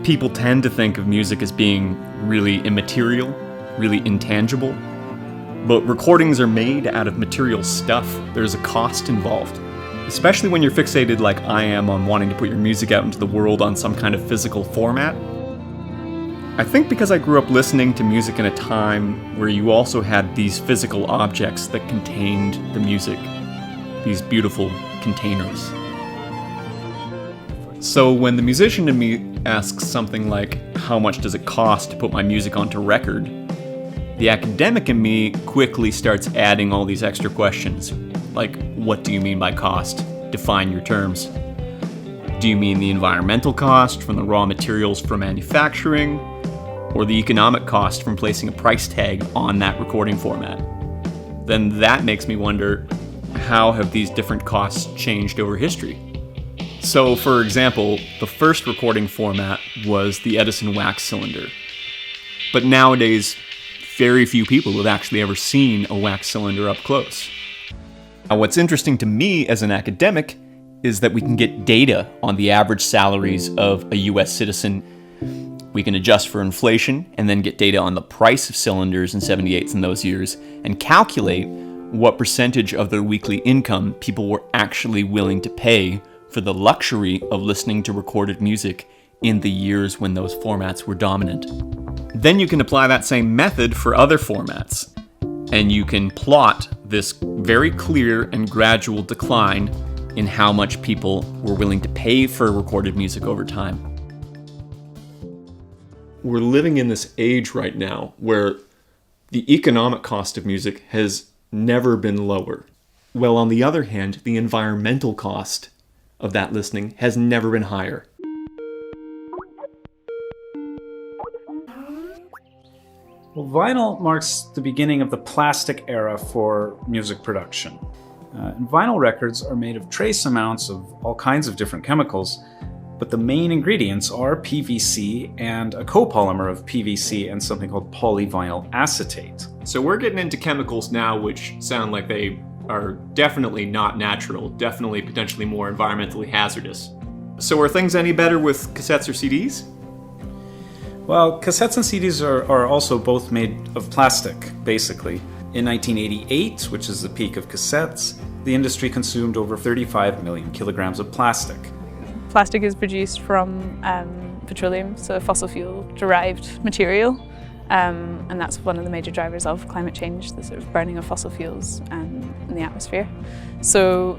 People tend to think of music as being really immaterial, really intangible. But recordings are made out of material stuff. There's a cost involved. Especially when you're fixated like I am on wanting to put your music out into the world on some kind of physical format. I think because I grew up listening to music in a time where you also had these physical objects that contained the music. These beautiful containers. So when the musician in me asks something like, how much does it cost to put my music onto record? The academic in me quickly starts adding all these extra questions. Like, what do you mean by cost? Define your terms. Do you mean the environmental cost from the raw materials for manufacturing? Or the economic cost from placing a price tag on that recording format? Then that makes me wonder, how have these different costs changed over history? So, for example, the first recording format was the Edison wax cylinder. But nowadays, very few people have actually ever seen a wax cylinder up close. Now, what's interesting to me as an academic is that we can get data on the average salaries of a US citizen. We can adjust for inflation and then get data on the price of cylinders and 78s in those years and calculate what percentage of their weekly income people were actually willing to pay for the luxury of listening to recorded music in the years when those formats were dominant. Then you can apply that same method for other formats, and you can plot this very clear and gradual decline in how much people were willing to pay for recorded music over time. We're living in this age right now where the economic cost of music has never been lower. While on the other hand, the environmental cost of that listening has never been higher. Well, vinyl marks the beginning of the plastic era for music production. And vinyl records are made of trace amounts of all kinds of different chemicals, but the main ingredients are PVC and a copolymer of PVC and something called polyvinyl acetate. So we're getting into chemicals now which sound like they are definitely not natural, definitely potentially more environmentally hazardous. So are things any better with cassettes or CDs? Well, cassettes and CDs are also both made of plastic, basically. In 1988, which is the peak of cassettes, the industry consumed over 35 million kilograms of plastic. Plastic is produced from petroleum, so a fossil fuel derived material. And that's one of the major drivers of climate change, the sort of burning of fossil fuels in the atmosphere. So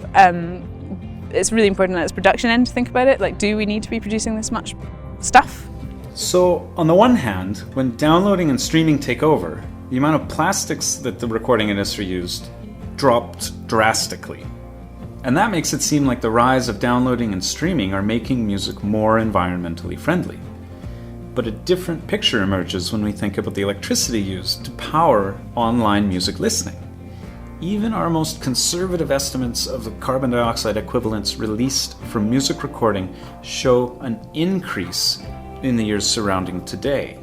it's really important at its production end to think about it, like, do we need to be producing this much stuff? So on the one hand, when downloading and streaming take over, the amount of plastics that the recording industry used dropped drastically. And that makes it seem like the rise of downloading and streaming are making music more environmentally friendly. But a different picture emerges when we think about the electricity used to power online music listening. Even our most conservative estimates of the carbon dioxide equivalents released from music recording show an increase in the years surrounding today.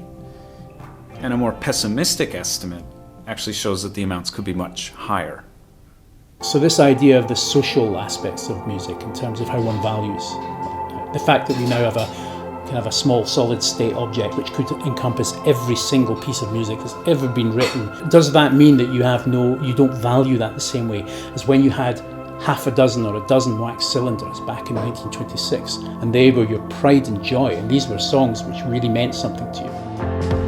And a more pessimistic estimate actually shows that the amounts could be much higher. So this idea of the social aspects of music in terms of how one values, the fact that we now have a small solid state object which could encompass every single piece of music that's ever been written. Does that mean that you don't value that the same way as when you had half a dozen or a dozen wax cylinders back in 1926 and they were your pride and joy and these were songs which really meant something to you?